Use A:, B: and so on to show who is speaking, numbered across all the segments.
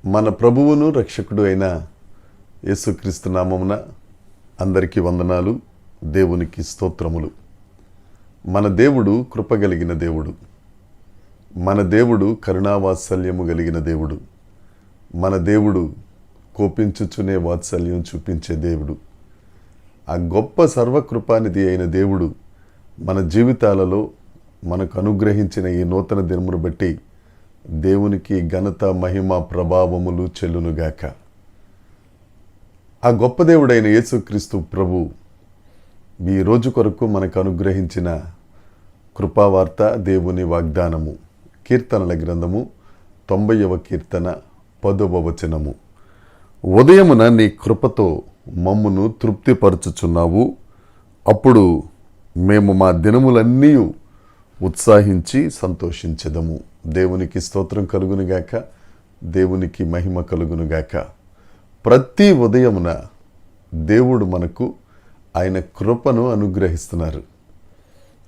A: మన ప్రభువును రక్షకుడు అయిన యేసుక్రీస్తు నామమున అందరికీ వందనాలు. దేవునికి స్తోత్రములు. మన దేవుడు కృపగలిగిన దేవుడు. మన దేవుడు కరుణావాత్సల్యము కలిగిన దేవుడు. మన దేవుడు కోపించుచునే వాత్సల్యం చూపించే దేవుడు. ఆ గొప్ప సర్వకృపానిధి అయిన దేవుడు మన జీవితాలలో మనకు అనుగ్రహించిన ఈ నూతన దినమును బట్టి దేవునికి ఘనత, మహిమ, ప్రభావములు చెల్లునుగాక. ఆ గొప్ప దేవుడైన యేసుక్రీస్తు ప్రభు ఈ రోజు కొరకు మనకు అనుగ్రహించిన కృపావార్త, దేవుని వాగ్దానము. కీర్తనల గ్రంథము 90వ కీర్తన 10వ వచనము. ఉదయమున నీ కృపతో మమ్మును తృప్తిపరచుచున్నావు. అప్పుడు మేము మా దినములన్నీ ఉత్సాహించి సంతోషించెదము. దేవునికి స్తోత్రం కలుగునుగాక. దేవునికి మహిమ కలుగునుగాక. ప్రతి ఉదయమున దేవుడు మనకు ఆయన కృపను అనుగ్రహిస్తున్నారు.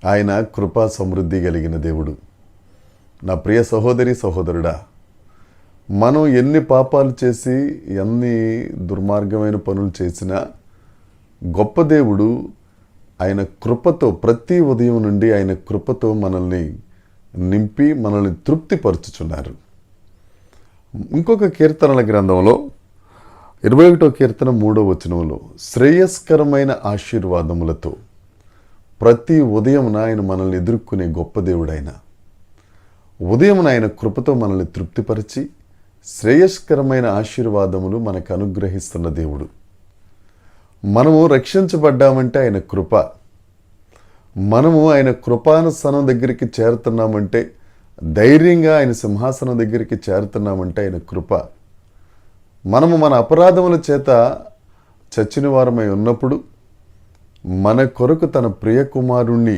A: ఆయన కృపా సమృద్ధి కలిగిన దేవుడు. నా ప్రియ సహోదరి, సహోదరుడా, మనం ఎన్ని పాపాలు చేసి ఎన్ని దుర్మార్గమైన పనులు చేసినా గొప్ప దేవుడు ఆయన కృపతో ప్రతి ఉదయం నుండి ఆయన కృపతో మనల్ని నింపి మనల్ని తృప్తిపరచుచున్నారు. ఇంకొక కీర్తనల గ్రంథంలో 21వ కీర్తన 3వ వచనంలో శ్రేయస్కరమైన ఆశీర్వాదములతో ప్రతి ఉదయమున ఆయన మనల్ని ఎదుర్కొనే గొప్ప దేవుడైన ఉదయమున ఆయన కృపతో మనల్ని తృప్తిపరిచి శ్రేయస్కరమైన ఆశీర్వాదములు మనకు అనుగ్రహిస్తున్న దేవుడు. మనము రక్షించబడ్డామంటే ఆయన కృప. మనము ఆయన కృపానుసనం దగ్గరికి చేరుతున్నామంటే, ధైర్యంగా ఆయన సింహాసనం దగ్గరికి చేరుతున్నామంటే ఆయన కృప. మనము మన అపరాధముల చేత చచ్చిన వారమై ఉన్నప్పుడు మన కొరకు తన ప్రియ కుమారుణ్ణి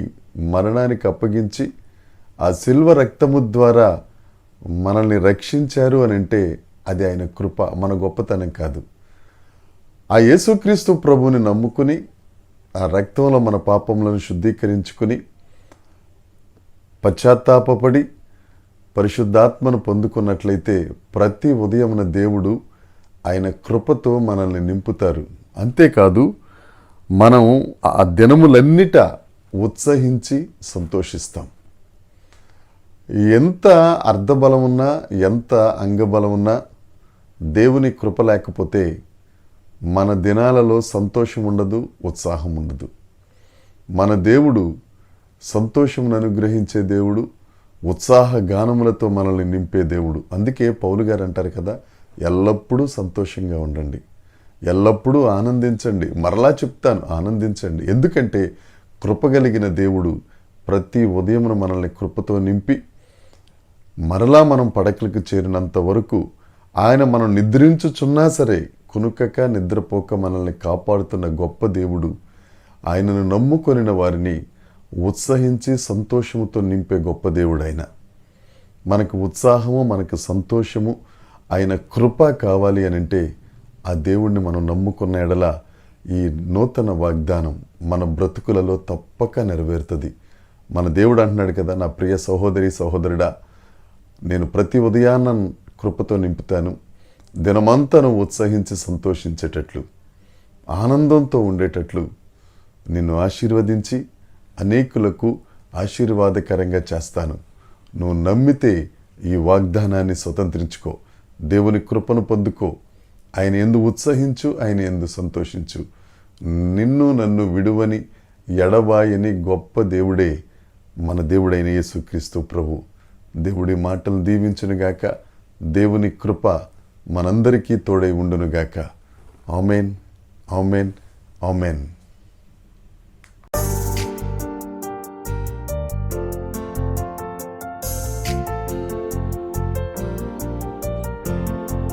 A: మరణానికి అప్పగించి ఆ శిల్వ రక్తము ద్వారా మనల్ని రక్షించారు అని అంటే అది ఆయన కృప, మన గొప్పతనం కాదు. ఆ యేసుక్రీస్తు ప్రభువుని నమ్ముకుని ఆ రక్తంలో మన పాపములను శుద్ధీకరించుకుని పశ్చాత్తాపపడి పరిశుద్ధాత్మను పొందుకున్నట్లయితే ప్రతి ఉదయమున దేవుడు ఆయన కృపతో మనల్ని నింపుతారు. అంతేకాదు, మనం ఆ దినములన్నిట ఉత్సహించి సంతోషిస్తాం. ఎంత అర్ధబలమున్నా, ఎంత అంగబలమున్నా దేవుని కృప లేకపోతే మన దినాలలో సంతోషం ఉండదు, ఉత్సాహం ఉండదు. మన దేవుడు సంతోషమును అనుగ్రహించే దేవుడు, ఉత్సాహ గానములతో మనల్ని నింపే దేవుడు. అందుకే పౌలు గారు అంటారు కదా, ఎల్లప్పుడూ సంతోషంగా ఉండండి, ఎల్లప్పుడూ ఆనందించండి. మరలా చెప్తాను, ఆనందించండి. ఎందుకంటే కృపగలిగిన దేవుడు ప్రతి ఉదయమున మనల్ని కృపతో నింపి మరలా మనం పడకలకు చేరినంత వరకు ఆయన మనం నిద్రించుచున్నా సరే కునుకక నిద్రపోక మనల్ని కాపాడుతున్న గొప్ప దేవుడు. ఆయనను నమ్ముకొనిన వారిని ఉత్సహించి సంతోషముతో నింపే గొప్ప దేవుడు ఆయన. మనకు ఉత్సాహము, మనకు సంతోషము, ఆయన కృప కావాలి అని అంటే ఆ దేవుణ్ణి మనం నమ్ముకున్న ఎడల ఈ నూతన వాగ్దానం మన బ్రతుకులలో తప్పక నెరవేరుతుంది. మన దేవుడు అంటున్నాడు కదా, నా ప్రియ సహోదరి, సహోదరుడా, నేను ప్రతి ఉదయాన్న కృపతో నింపుతాను. దినమంతను ఉత్సహించి సంతోషించేటట్లు, ఆనందంతో ఉండేటట్లు నిన్ను ఆశీర్వదించి అనేకులకు ఆశీర్వాదకరంగా చేస్తాను. నువ్వు నమ్మితే ఈ వాగ్దానాన్ని స్వతంత్రించుకో, దేవుని కృపను పొందుకో, ఆయన యందు ఉత్సహించు, ఆయన యందు సంతోషించు. నిన్ను నన్ను విడువని ఎడబాయని గొప్ప దేవుడే మన దేవుడైన యేసుక్రీస్తు ప్రభు. దేవుడి మాటలు దీవించునుగాక. దేవుని కృప మనందరికీ తోడై ఉండునుగాక. ఆమేన్, ఆమేన్, ఆమేన్.